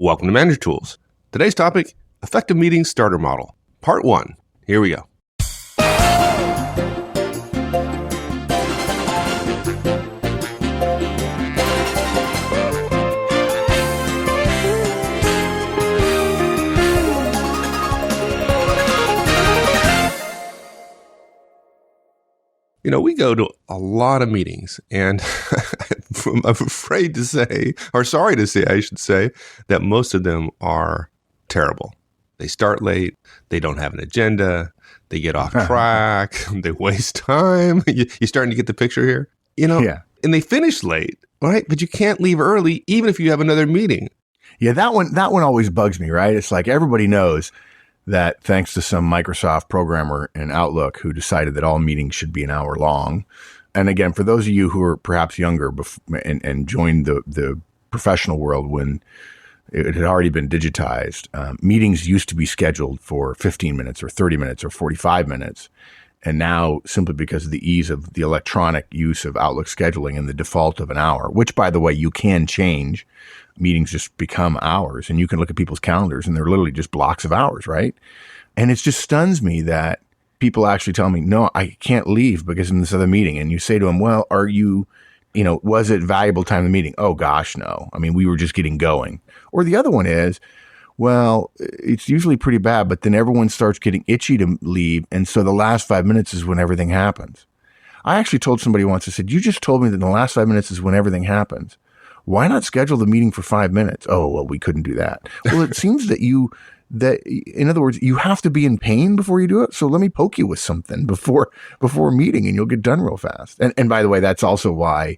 Welcome to Manager Tools. Today's topic, Effective Meeting Starter Model, Part 1. Here we go. You know, we go to a lot of meetings, and I'm afraid to say, or sorry to say, I should say, that most of them are terrible. They start late, they don't have an agenda, they get off track, they waste time. You're starting to get the picture here? You know, And they finish late, right? But you can't leave early, even if you have another meeting. Yeah, that one always bugs me, right? It's like everybody knows that thanks to some Microsoft programmer in Outlook who decided that all meetings should be an hour long. And again, for those of you who are perhaps younger and joined the professional world when it had already been digitized, meetings used to be scheduled for 15 minutes or 30 minutes or 45 minutes. And now, simply because of the ease of the electronic use of Outlook scheduling and the default of an hour, which, by the way, you can change, meetings just become hours. And you can look at people's calendars and they're literally just blocks of hours, right? And it just stuns me that people actually tell me, no, I can't leave because in this other meeting. And you say to them, well, are you, was it valuable time in the meeting? Oh, gosh, no. I mean, we were just getting going. Or the other one is, well, it's usually pretty bad, but then everyone starts getting itchy to leave. And so the last 5 minutes is when everything happens. I actually told somebody once, I said, you just told me that the last 5 minutes is when everything happens. Why not schedule the meeting for 5 minutes? Oh, well, we couldn't do that. Well, it seems that in other words, you have to be in pain before you do it. So let me poke you with something before a meeting and you'll get done real fast. And by the way, that's also why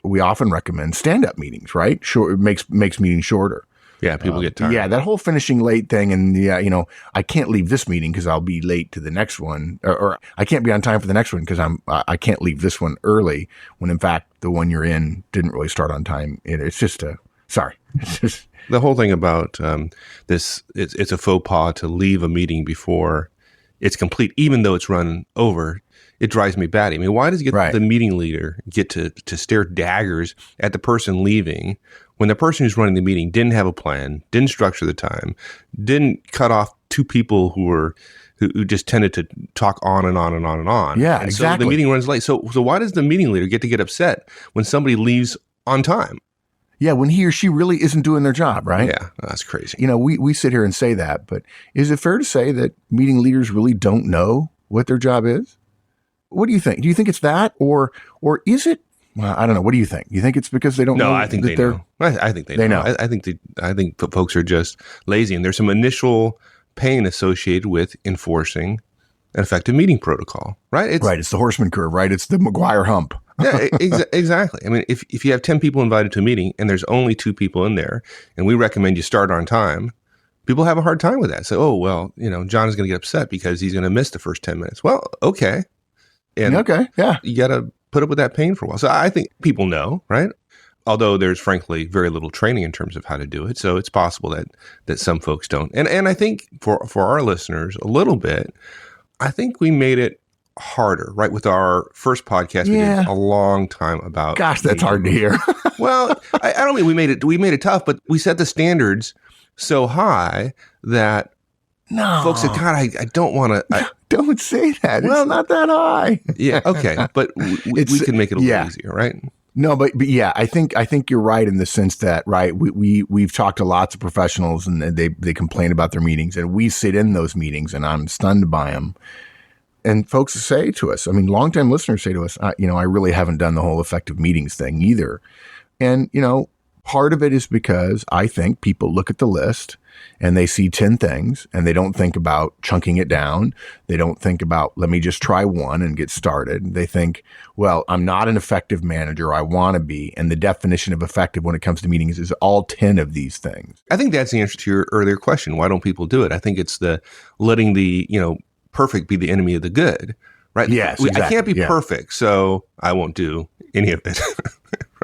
we often recommend stand-up meetings, right? It makes meetings shorter. Yeah, people get tired. Yeah, that whole finishing late thing. And I can't leave this meeting because I'll be late to the next one, or I can't be on time for the next one because I can't leave this one early when in fact the one you're in didn't really start on time. It's just the whole thing about this. It's a faux pas to leave a meeting before it's complete, even though it's run over. It drives me batty. I mean, why does the meeting leader get to stare daggers at the person leaving when the person who's running the meeting didn't have a plan, didn't structure the time, didn't cut off two people who just tended to talk on and on and on and on. Yeah, and exactly. So the meeting runs late. So why does the meeting leader get upset when somebody leaves on time? Yeah, when he or she really isn't doing their job, right? Yeah, that's crazy. We sit here and say that, but is it fair to say that meeting leaders really don't know what their job is? What do you think? Do you think it's that, or is it? Well, I don't know. What do you think? You think it's because they don't know? No, I think they know. I think they know. I think folks are just lazy, and there's some initial pain associated with enforcing an effective meeting protocol, right? It's the horseman curve, right? It's the McGuire hump. Yeah, exactly. I mean, if you have 10 people invited to a meeting and there's only 2 people in there, and we recommend you start on time, people have a hard time with that. So, oh, well, John is going to get upset because he's going to miss the first 10 minutes. Well, okay. And okay, yeah. You got to put up with that pain for a while. So I think people know, right? Although there's frankly very little training in terms of how to do it. So it's possible that some folks don't. And I think for our listeners a little bit, I think we made it harder, right? With our first podcast, we did a long time about. Gosh, that's hard to hear. Well, I don't mean we made it tough, but we set the standards so high that folks said, God, I don't want to. Don't say that. Well, it's not that high. Yeah. Okay. But we can make it a little easier, right? No, but yeah, I think you're right in the sense that, right, we've talked to lots of professionals and they complain about their meetings, and we sit in those meetings and I'm stunned by them. And folks say to us, I mean, longtime listeners say to us, I really haven't done the whole effective meetings thing either. And, part of it is because I think people look at the list and they see 10 things and they don't think about chunking it down. They don't think about, let me just try one and get started. They think, well, I'm not an effective manager. I want to be. And the definition of effective when it comes to meetings is all 10 of these things. I think that's the answer to your earlier question. Why don't people do it? I think it's the letting the, perfect be the enemy of the good, right? Yes, exactly. I can't be perfect, so I won't do any of it.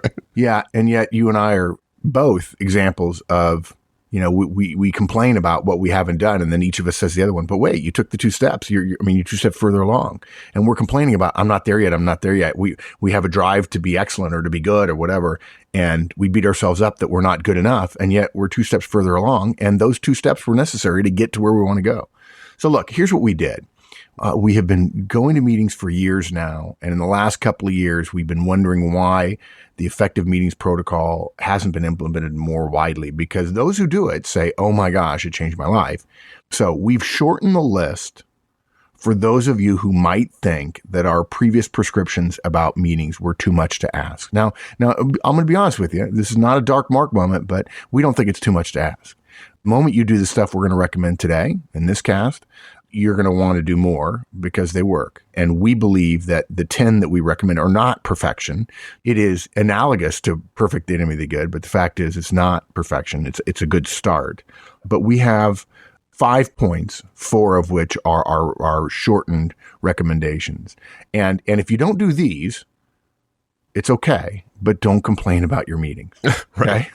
Right? Yeah. And yet you and I are both examples of we complain about what we haven't done, and then each of us says the other one, but wait, you took the 2 steps. You're 2 steps further along. And we're complaining about, I'm not there yet. We have a drive to be excellent or to be good or whatever. And we beat ourselves up that we're not good enough. And yet we're 2 steps further along. And those 2 steps were necessary to get to where we want to go. So look, here's what we did. We have been going to meetings for years now. And in the last couple of years, we've been wondering why the effective meetings protocol hasn't been implemented more widely, because those who do it say, oh my gosh, it changed my life. So we've shortened the list for those of you who might think that our previous prescriptions about meetings were too much to ask. Now, I'm going to be honest with you. This is not a dark mark moment, but we don't think it's too much to ask. The moment you do the stuff we're going to recommend today in this cast, you're going to want to do more because they work. And we believe that the 10 that we recommend are not perfection. It is analogous to perfect, the enemy of the good, but the fact is it's not perfection. It's a good start. But we have 5 points, 4 of which are our shortened recommendations. And if you don't do these, it's okay, but don't complain about your meetings. Right?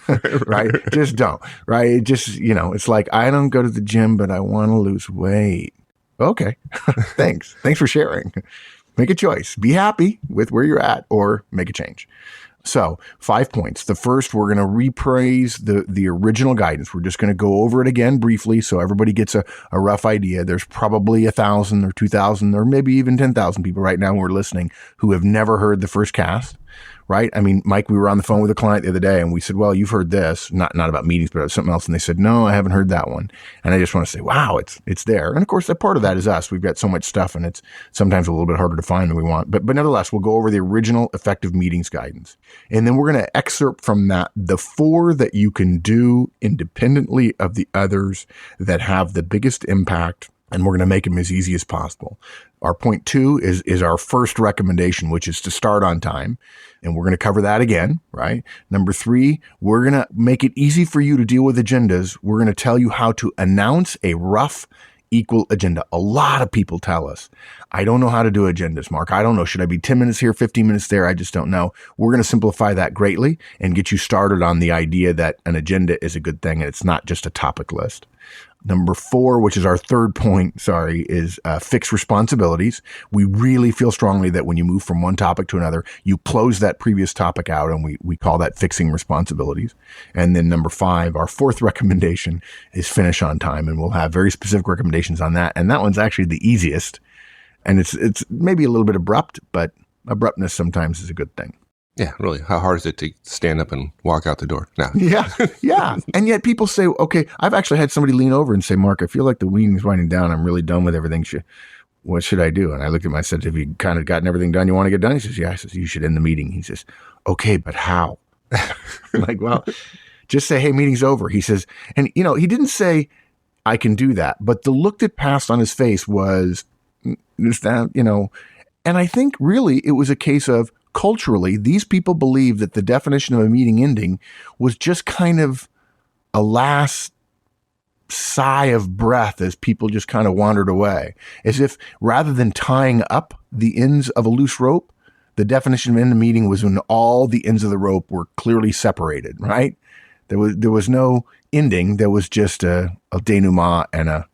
Right? Just don't. Right? It just, it's like, I don't go to the gym, but I want to lose weight. Okay. Thanks. Thanks for sharing. Make a choice. Be happy with where you're at or make a change. So 5 points. The first, we're going to repraise the original guidance. We're just going to go over it again briefly so everybody gets a rough idea. There's probably 1,000 or 2,000 or maybe even 10,000 people right now who are listening who have never heard the first cast. Right? I mean, Mike, we were on the phone with a client the other day and we said, well, you've heard this, not about meetings, but about something else. And they said, no, I haven't heard that one. And I just want to say, wow, it's there. And of course, that part of that is us. We've got so much stuff and it's sometimes a little bit harder to find than we want. But nevertheless, we'll go over the original effective meetings guidance. And then we're going to excerpt from that the 4 that you can do independently of the others that have the biggest impact. And we're going to make them as easy as possible. Our point 2 is our first recommendation, which is to start on time. And we're going to cover that again, right? Number 3, we're going to make it easy for you to deal with agendas. We're going to tell you how to announce a rough, equal agenda. A lot of people tell us, I don't know how to do agendas, Mark. I don't know. Should I be 10 minutes here, 15 minutes there? I just don't know. We're going to simplify that greatly and get you started on the idea that an agenda is a good thing and it's not just a topic list. Number 4, which is our third point, is fix responsibilities. We really feel strongly that when you move from one topic to another, you close that previous topic out, and we call that fixing responsibilities. And then number 5, our fourth recommendation is finish on time, and we'll have very specific recommendations on that. And that one's actually the easiest, and it's maybe a little bit abrupt, but abruptness sometimes is a good thing. Yeah, really. How hard is it to stand up and walk out the door? No. Yeah. And yet people say, okay, I've actually had somebody lean over and say, Mark, I feel like the meeting's winding down. I'm really done with everything. What should I do? And I looked at him, I said, have you kind of gotten everything done you want to get done? He says, yeah. I says, you should end the meeting. He says, okay, but how? I'm like, well, just say, hey, meeting's over. He says, and he didn't say, I can do that. But the look that passed on his face was, is that, and I think really it was a case of, culturally, these people believe that the definition of a meeting ending was just kind of a last sigh of breath as people just kind of wandered away. As if rather than tying up the ends of a loose rope, the definition of end of meeting was when all the ends of the rope were clearly separated, right? There was no ending. There was just a denouement and a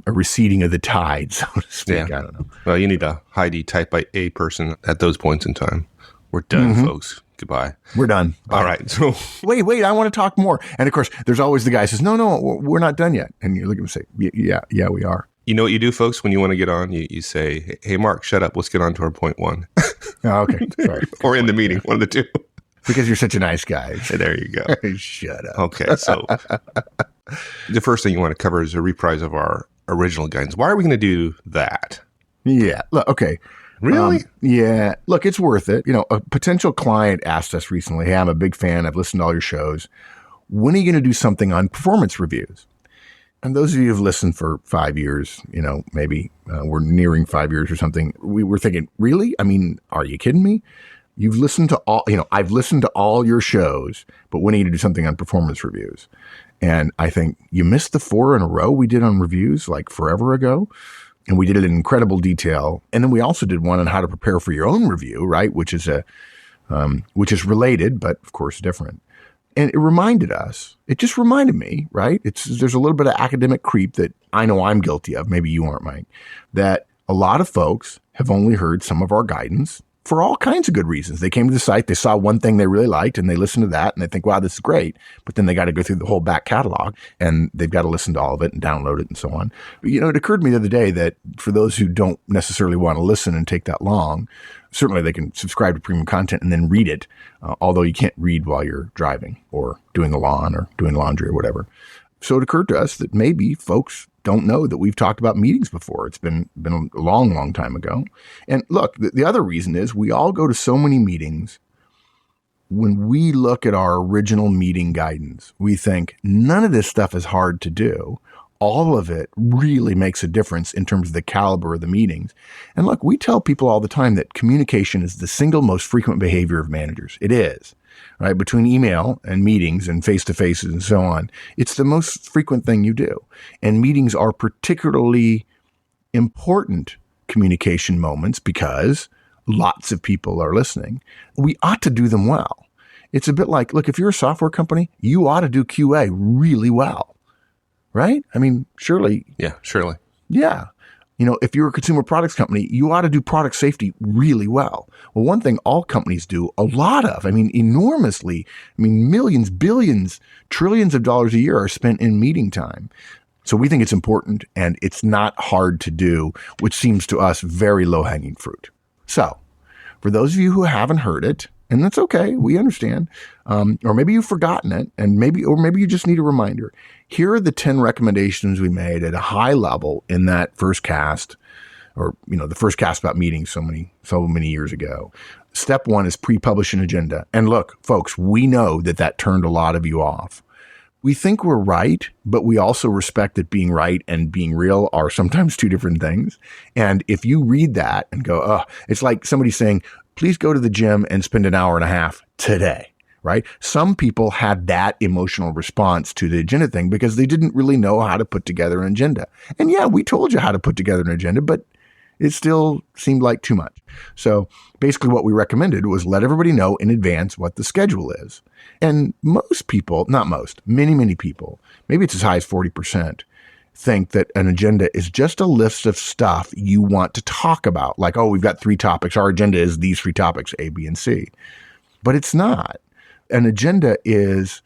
receding of the tide, so to speak. Yeah. I don't know. Well, you need a Heidi type by A person at those points in time. We're done, folks. Goodbye. We're done. Bye. All right. So wait, I want to talk more. And of course, there's always the guy who says, no, we're not done yet. And you look at him and say, yeah, we are. You know what you do, folks, when you want to get on? You say, hey, Mark, shut up. Let's get on to our point 1. Oh, okay. Sorry. Or in the meeting, one of the two. Because you're such a nice guy. There you go. Shut up. Okay. So the first thing you want to cover is a reprise of our original guidance. Why are we going to do that? Yeah. Look, okay. Really? Yeah. Look, it's worth it. A potential client asked us recently, hey, I'm a big fan. I've listened to all your shows. When are you going to do something on performance reviews? And those of you who've listened for 5 years, maybe we're nearing 5 years or something. We were thinking, really? I mean, are you kidding me? You've listened to all, I've listened to all your shows, but when are you going to do something on performance reviews? And I think you missed the 4 in a row we did on reviews like forever ago. And we did it in incredible detail. And then we also did one on how to prepare for your own review, right? Which is related, but of course different. And it just reminded me, right? There's a little bit of academic creep that I know I'm guilty of. Maybe you aren't, Mike, that a lot of folks have only heard some of our guidance for all kinds of good reasons. They came to the site, they saw one thing they really liked, and they listened to that, and they think, wow, this is great. But then they got to go through the whole back catalog, and they've got to listen to all of it and download it and so on. But, it occurred to me the other day that for those who don't necessarily want to listen and take that long, certainly they can subscribe to premium content and then read it, although you can't read while you're driving or doing the lawn or doing laundry or whatever. So it occurred to us that maybe folks don't know that we've talked about meetings before. It's been a long, long time ago. And look, the other reason is we all go to so many meetings. When we look at our original meeting guidance, we think none of this stuff is hard to do. All of it really makes a difference in terms of the caliber of the meetings. And look, we tell people all the time that communication is the single most frequent behavior of managers. It is. Right, between email and meetings and face-to-faces and so on, it's the most frequent thing you do. And meetings are particularly important communication moments because lots of people are listening. We ought to do them well. It's a bit like, look, if you're a software company, you ought to do QA really well, right? I mean, surely. Yeah, surely. Yeah. If you're a consumer products company, you ought to do product safety really well. Well, one thing all companies do a lot of, enormously, millions, billions, trillions of dollars a year are spent in meeting time. So we think it's important and it's not hard to do, which seems to us very low-hanging fruit. So for those of you who haven't heard it, and that's okay, we understand, or maybe you've forgotten it, and maybe you just need a reminder. Here are the 10 recommendations we made at a high level in that first cast, or the first cast about meetings so many years ago. Step 1 is pre-publish an agenda. And look, folks, we know that turned a lot of you off. We think we're right, but we also respect that being right and being real are sometimes two different things. And if you read that and go, it's like somebody saying, please go to the gym and spend an hour and a half today, right? Some people had that emotional response to the agenda thing because they didn't really know how to put together an agenda. And yeah, we told you how to put together an agenda, but it still seemed like too much. So basically what we recommended was let everybody know in advance what the schedule is. And most people, not most, many people, maybe it's as high as 40%, think that an agenda is just a list of stuff you want to talk about. Like, we've got 3 topics. Our agenda is these 3 topics, A, B, and C. But it's not. An agenda is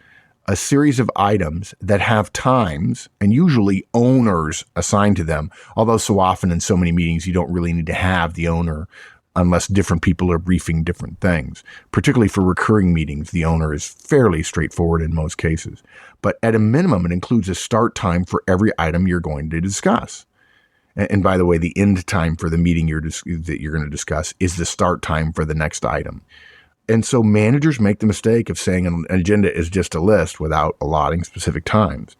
a series of items that have times and usually owners assigned to them. Although so often in so many meetings, you don't really need to have the owner unless different people are briefing different things. Particularly for recurring meetings, the owner is fairly straightforward in most cases. But at a minimum, it includes a start time for every item you're going to discuss. And by the way, the end time for the meeting that you're going to discuss is the start time for the next item. And so managers make the mistake of saying an agenda is just a list without allotting specific times.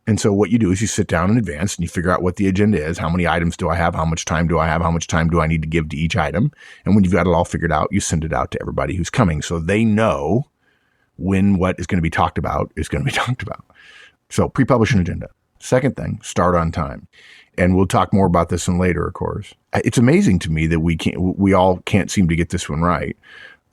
And so what you do is you sit down in advance and you figure out what the agenda is. How many items do I have? How much time do I have? How much time do I need to give to each item? And when you've got it all figured out, you send it out to everybody who's coming so they know when what is going to be talked about is going to be talked about. So pre-publish an agenda. Second thing, start on time. And we'll talk more about this in later, of course. It's amazing to me that we all can't seem to get this one right.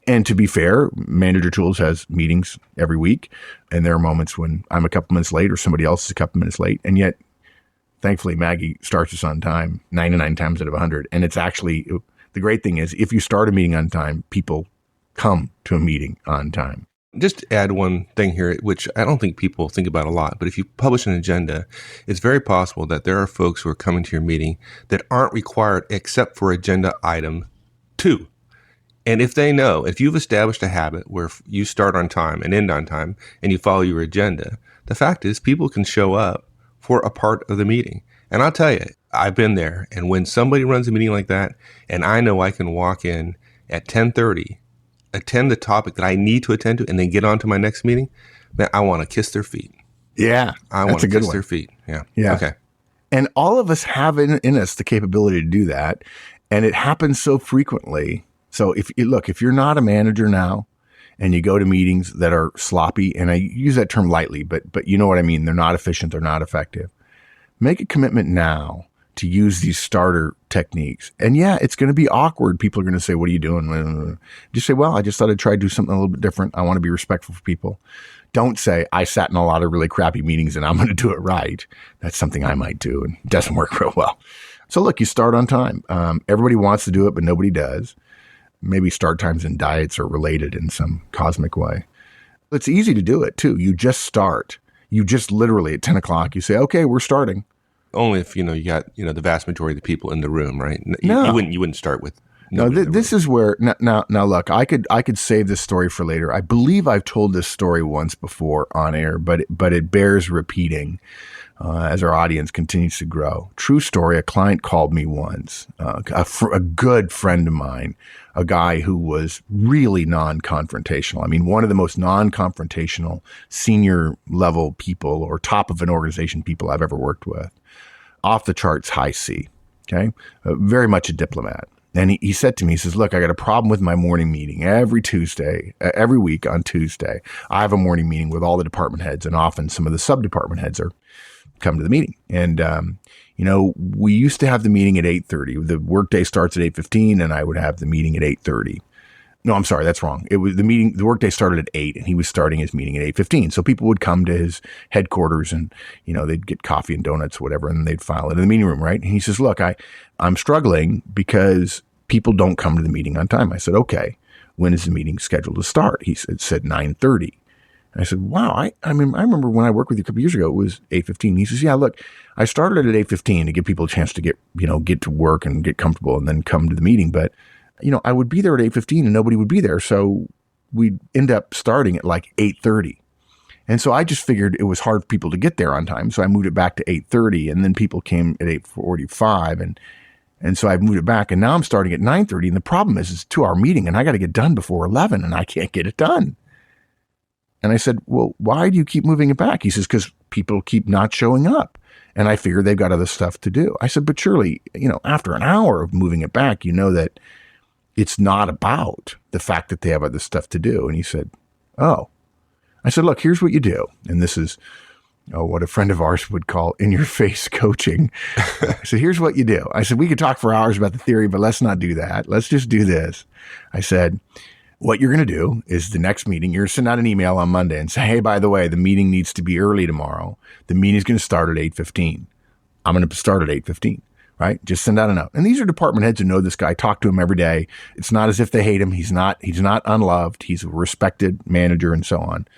And to be fair, Manager Tools has meetings every week. And there are moments when I'm a couple minutes late or somebody else is a couple minutes late. And yet, thankfully, Maggie starts us on time 99 times out of 100. And it's actually, the great thing is if you start a meeting on time, people come to a meeting on time. Just to add one thing here, which I don't think people think about a lot, but if you publish an agenda, it's very possible that there are folks who are coming to your meeting that aren't required except for agenda item 2. And if they know, if you've established a habit where you start on time and end on time and you follow your agenda, the fact is people can show up for a part of the meeting. And I'll tell you, I've been there. And when somebody runs a meeting like that, and I know I can walk in at 10:30, attend the topic that I need to attend to, and then get on to my next meeting, man, I want to kiss their feet. Yeah. I want to kiss their feet. Yeah. Okay. And all of us have in us the capability to do that. And it happens so frequently. So if you're not a manager now and you go to meetings that are sloppy, and I use that term lightly, but you know what I mean. They're not efficient. They're not effective. Make a commitment now to use these starter techniques. And yeah, it's going to be awkward. People are going to say, what are you doing? Just say, well, I just thought I'd try to do something a little bit different. I want to be respectful for people. Don't say, I sat in a lot of really crappy meetings and I'm going to do it right. That's something I might do, and it doesn't work real well. So look, you start on time. Everybody wants to do it, but nobody does. Maybe start times and diets are related in some cosmic way. It's easy to do it too. You just start. You just literally at 10 o'clock, you say, okay, we're starting. Only if, you got, the vast majority of the people in the room, right? No. You wouldn't start with. No, this is where now look, I could save this story for later. I believe I've told this story once before on air, but it bears repeating as our audience continues to grow. True story. A client called me once, a good friend of mine, a guy who was really non-confrontational. I mean, one of the most non-confrontational senior level people or top of an organization people I've ever worked with. Off the charts high C. Okay, very much a diplomat. And he said to me, he says, look, I got a problem with my morning meeting every week on Tuesday. I have a morning meeting with all the department heads, and often some of the sub-department heads come to the meeting. And, we used to have the meeting at 8:30. The workday starts at 8:15, and I would have the meeting at 8:30. No, I'm sorry, that's wrong. It was the workday started at 8, and he was starting his meeting at 8:15. So people would come to his headquarters and, they'd get coffee and donuts, whatever, and they'd file it in the meeting room, right? And he says, look, I'm struggling because people don't come to the meeting on time. I said, okay, when is the meeting scheduled to start? He said 9:30. And I said, wow, I remember when I worked with you a couple years ago, it was 8:15. He says, yeah, look, I started at 8:15 to give people a chance to get to work and get comfortable and then come to the meeting. But I would be there at 8:15 and nobody would be there. So we'd end up starting at like 8:30. And so I just figured it was hard for people to get there on time. So I moved it back to 8:30, and then people came at 8:45. And so I moved it back, and now I'm starting at 9:30. And the problem is it's a 2-hour meeting, and I got to get done before 11, and I can't get it done. And I said, well, why do you keep moving it back? He says, because people keep not showing up. And I figure they've got other stuff to do. I said, but surely, after an hour of moving it back, that it's not about the fact that they have other stuff to do. And he said, oh. I said, look, here's what you do. And this is what a friend of ours would call in-your-face coaching. I said, here's what you do. I said, we could talk for hours about the theory, but let's not do that. Let's just do this. I said, what you're going to do is the next meeting, you're going to send out an email on Monday and say, hey, by the way, the meeting needs to be early tomorrow. The meeting is going to start at 8:15. I'm going to start at 8:15. Right? Just send out a note. And these are department heads who know this guy, talk to him every day. It's not as if they hate him. He's not unloved. He's a respected manager and so on.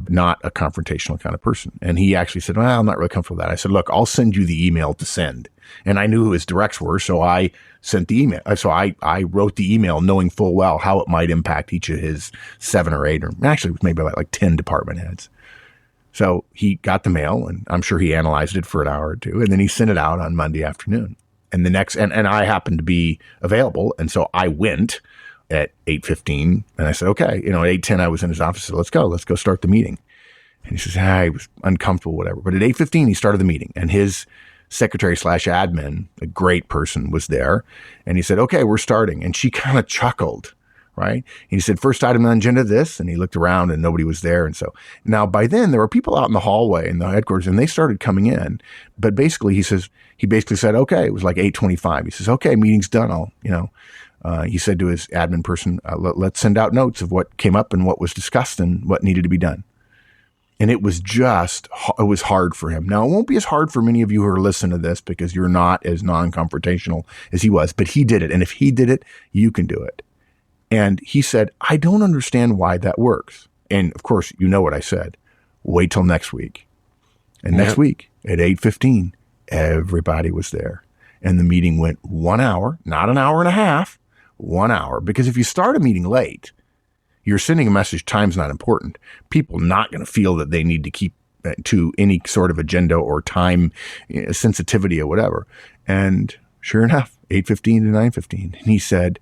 Not a confrontational kind of person. And he actually said, well, I'm not really comfortable with that. I said, look, I'll send you the email to send. And I knew who his directs were, so I sent the email. So I wrote the email knowing full well how it might impact each of his 7 or 8, or actually it was maybe like 10 department heads. So he got the mail, and I'm sure he analyzed it for an hour or two, and then he sent it out on Monday afternoon. And and I happened to be available, and so I went at 8:15, and I said, okay, at 8:10 I was in his office. I said, let's go start the meeting. And he says, he was uncomfortable, whatever. But at 8:15 he started the meeting, and his secretary/admin, a great person, was there, and he said, okay, we're starting. And she kind of chuckled. Right. And he said, first item on the agenda, this, and he looked around and nobody was there. And so now by then there were people out in the hallway in the headquarters, and they started coming in. But basically, he basically said, okay, it was like 8:25. He says, okay, meeting's done. He said to his admin person, let's send out notes of what came up and what was discussed and what needed to be done. And it was hard for him. Now, it won't be as hard for many of you who are listening to this because you're not as non-confrontational as he was, but he did it. And if he did it, you can do it. And he said, I don't understand why that works. And of course, you know what I said. Wait till next week. And next week at 8:15, everybody was there. And the meeting went 1 hour, not an hour and a half, 1 hour. Because if you start a meeting late, you're sending a message, time's not important. People are not going to feel that they need to keep to any sort of agenda or time sensitivity or whatever. And sure enough, 8:15 to 9:15. And he said,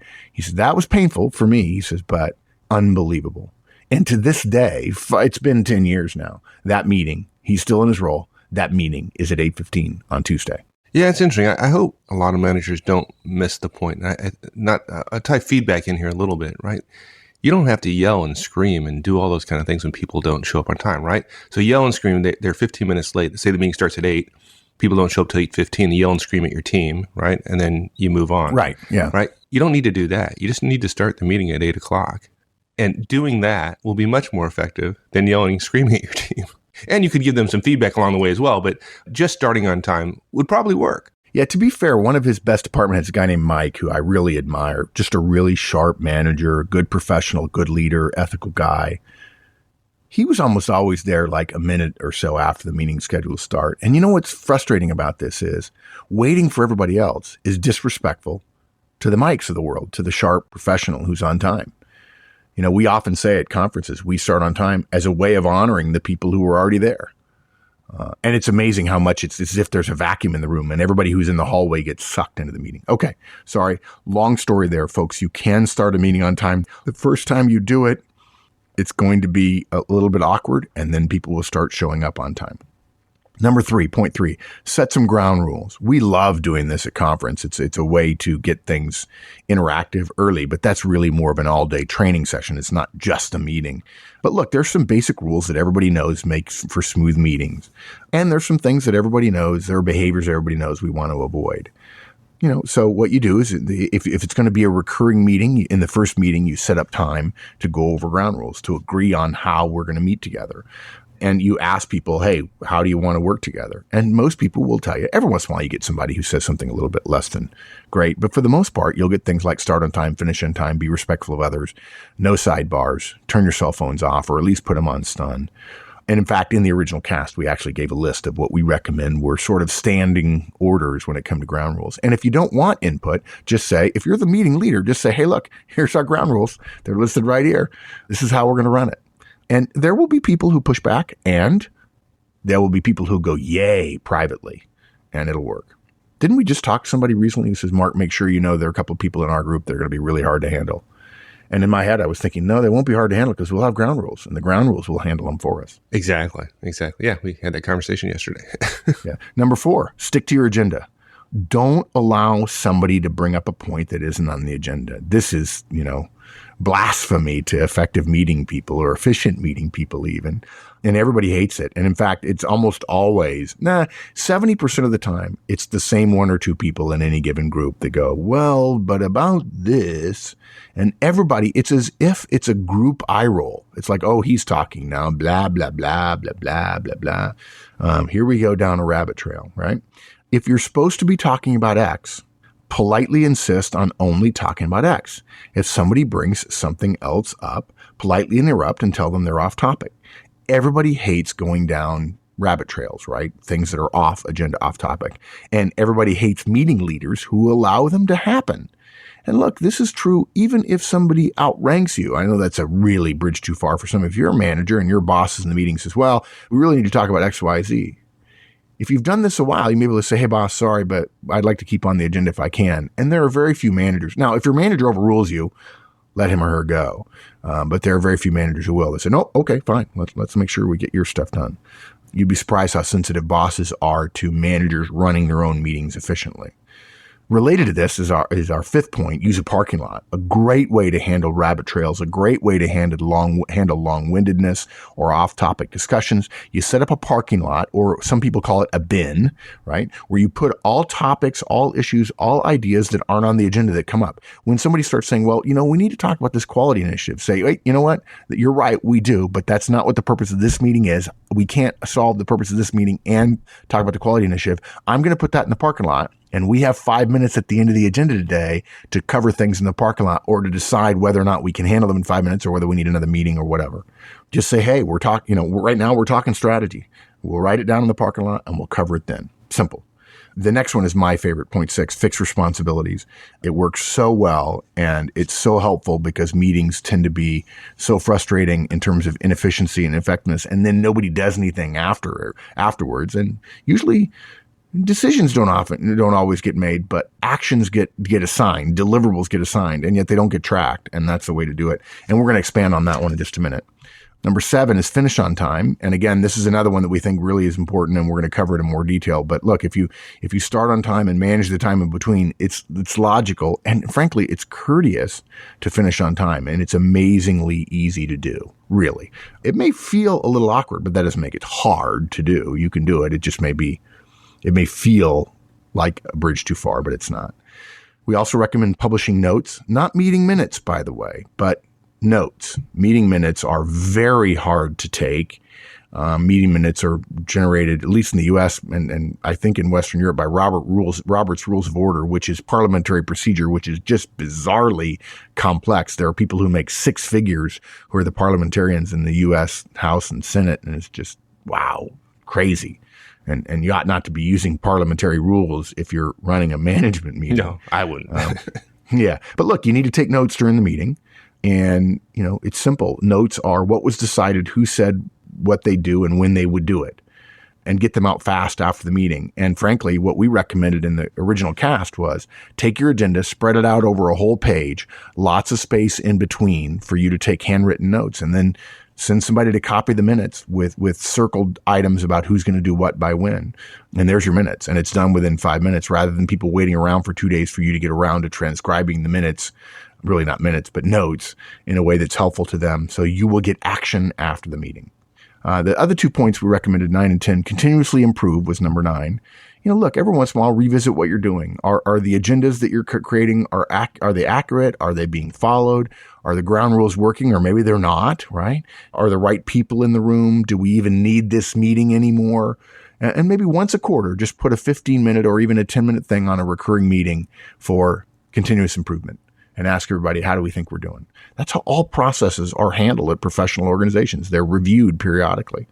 that was painful for me. He says, but unbelievable. And to this day, it's been 10 years now, that meeting, he's still in his role. That meeting is at 8:15 on Tuesday. Yeah, it's interesting. I hope a lot of managers don't miss the point. I tie feedback in here a little bit, right? You don't have to yell and scream and do all those kind of things when people don't show up on time, right? So yell and scream, they're 15 minutes late. Say the meeting starts at 8. People don't show up till 8:15. You yell and scream at your team, right? And then you move on. Right, yeah. Right? You don't need to do that. You just need to start the meeting at 8 o'clock. And doing that will be much more effective than yelling and screaming at your team. And you could give them some feedback along the way as well, but just starting on time would probably work. Yeah, to be fair, one of his best department heads, a guy named Mike, who I really admire, just a really sharp manager, good professional, good leader, ethical guy. He was almost always there like a minute or so after the meeting schedule start. And you know what's frustrating about this is waiting for everybody else is disrespectful to the Mikes of the world, to the sharp professional who's on time. You know, we often say at conferences, we start on time as a way of honoring the people who were already there. And it's amazing how much it's as if there's a vacuum in the room and everybody who's in the hallway gets sucked into the meeting. Okay, sorry. Long story there, folks. You can start a meeting on time. The first time you do it, it's going to be a little bit awkward, and then people will start showing up on time. Point 3, set some ground rules. We love doing this at conference. It's a way to get things interactive early, but that's really more of an all-day training session. It's not just a meeting. But look, there's some basic rules that everybody knows make for smooth meetings. And there's some things that everybody knows, there are behaviors everybody knows we want to avoid. You know, so what you do is if it's going to be a recurring meeting, in the first meeting, you set up time to go over ground rules, to agree on how we're going to meet together. And you ask people, hey, how do you want to work together? And most people will tell you. Every once in a while, you get somebody who says something a little bit less than great. But for the most part, you'll get things like start on time, finish on time, be respectful of others, no sidebars, turn your cell phones off, or at least put them on stun. And in fact, in the original cast, we actually gave a list of what we recommend were sort of standing orders when it comes to ground rules. And if you don't want input, just say, if you're the meeting leader, just say, hey, look, here's our ground rules. They're listed right here. This is how we're going to run it. And there will be people who push back, and there will be people who go, yay, privately, and it'll work. Didn't we just talk to somebody recently who says, Mark, make sure you know there are a couple of people in our group that are going to be really hard to handle. And in my head, I was thinking, no, they won't be hard to handle because we'll have ground rules, and the ground rules will handle them for us. Exactly. Yeah, we had that conversation yesterday. Yeah. Number 4, stick to your agenda. Don't allow somebody to bring up a point that isn't on the agenda. This is, blasphemy to effective meeting people or efficient meeting people even. And everybody hates it. And in fact, it's almost always, 70% of the time, it's the same 1 or 2 people in any given group that go, well, but about this. And everybody, it's as if it's a group eye roll. It's like, oh, he's talking now, blah, blah, blah, blah, blah, blah, blah. Here we go down a rabbit trail, right? If you're supposed to be talking about X, politely insist on only talking about X. If somebody brings something else up, politely interrupt and tell them they're off topic. Everybody hates going down rabbit trails, right? Things that are off agenda, off topic. And everybody hates meeting leaders who allow them to happen. And look, this is true even if somebody outranks you. I know that's a really bridge too far for some. If you're a manager and your boss is in the meeting says, well, we really need to talk about X, Y, Z. If you've done this a while, you may be able to say, hey, boss, sorry, but I'd like to keep on the agenda if I can. And there are very few managers. Now, if your manager overrules you, let him or her go. But there are very few managers who will. They say, no, okay, fine. Let's make sure we get your stuff done. You'd be surprised how sensitive bosses are to managers running their own meetings efficiently. Related to this is our 5th point, use a parking lot. A great way to handle rabbit trails, a great way to handle long-windedness or off-topic discussions. You set up a parking lot, or some people call it a bin, right? Where you put all topics, all issues, all ideas that aren't on the agenda that come up. When somebody starts saying, well, we need to talk about this quality initiative, say, wait, you know what? You're right, we do, but that's not what the purpose of this meeting is. We can't solve the purpose of this meeting and talk about the quality initiative. I'm going to put that in the parking lot. And we have 5 minutes at the end of the agenda today to cover things in the parking lot or to decide whether or not we can handle them in 5 minutes or whether we need another meeting or whatever. Just say, hey, we're talking, right now we're talking strategy. We'll write it down in the parking lot and we'll cover it then. Simple. The next one is my favorite, point 6, fix responsibilities. It works so well and it's so helpful because meetings tend to be so frustrating in terms of inefficiency and effectiveness. And then nobody does anything afterwards. And usually decisions don't always get made, but actions get assigned, deliverables get assigned, and yet they don't get tracked. And that's the way to do it. And we're going to expand on that one in just a minute. Number 7 is finish on time. And again, this is another one that we think really is important, and we're going to cover it in more detail. But look, if you start on time and manage the time in between, it's logical. And frankly, it's courteous to finish on time. And it's amazingly easy to do, really. It may feel a little awkward, but that doesn't make it hard to do. You can do it. It may feel like a bridge too far, but it's not. We also recommend publishing notes, not meeting minutes, by the way, but notes. Meeting minutes are very hard to take. Meeting minutes are generated, at least in the U.S. and I think in Western Europe, by Robert's Rules of Order, which is parliamentary procedure, which is just bizarrely complex. There are people who make six figures who are the parliamentarians in the U.S. House and Senate, and it's just, wow, crazy. And you ought not to be using parliamentary rules if you're running a management meeting. No, I wouldn't. Yeah. But look, you need to take notes during the meeting. And, it's simple. Notes are what was decided, who said what they do and when they would do it, and get them out fast after the meeting. And frankly, what we recommended in the original cast was take your agenda, spread it out over a whole page, lots of space in between for you to take handwritten notes, and then send somebody to copy the minutes with circled items about who's going to do what by when. And there's your minutes. And it's done within 5 minutes rather than people waiting around for 2 days for you to get around to transcribing the minutes, really not minutes, but notes in a way that's helpful to them. So you will get action after the meeting. The other 2 points we recommended, 9 and 10, continuously improve was number 9. Look, every once in a while, revisit what you're doing. Are the agendas that you're creating, are they accurate? Are they being followed? Are the ground rules working? Or maybe they're not, right? Are the right people in the room? Do we even need this meeting anymore? And maybe once a quarter, just put a 15-minute or even a 10-minute thing on a recurring meeting for continuous improvement and ask everybody, how do we think we're doing? That's how all processes are handled at professional organizations. They're reviewed periodically.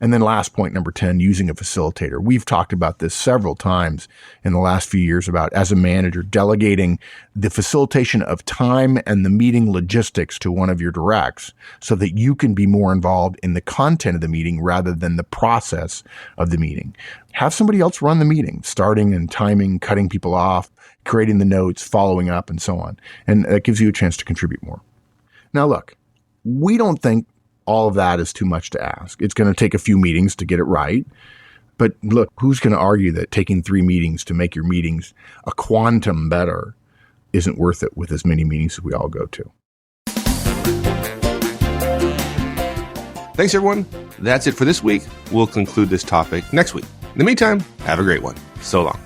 And then last point, number 10, using a facilitator. We've talked about this several times in the last few years about, as a manager, delegating the facilitation of time and the meeting logistics to one of your directs so that you can be more involved in the content of the meeting rather than the process of the meeting. Have somebody else run the meeting, starting and timing, cutting people off, creating the notes, following up, and so on. And that gives you a chance to contribute more. Now, look, we don't think all of that is too much to ask. It's going to take a few meetings to get it right. But look, who's going to argue that taking 3 meetings to make your meetings a quantum better isn't worth it with as many meetings as we all go to? Thanks, everyone. That's it for this week. We'll conclude this topic next week. In the meantime, have a great one. So long.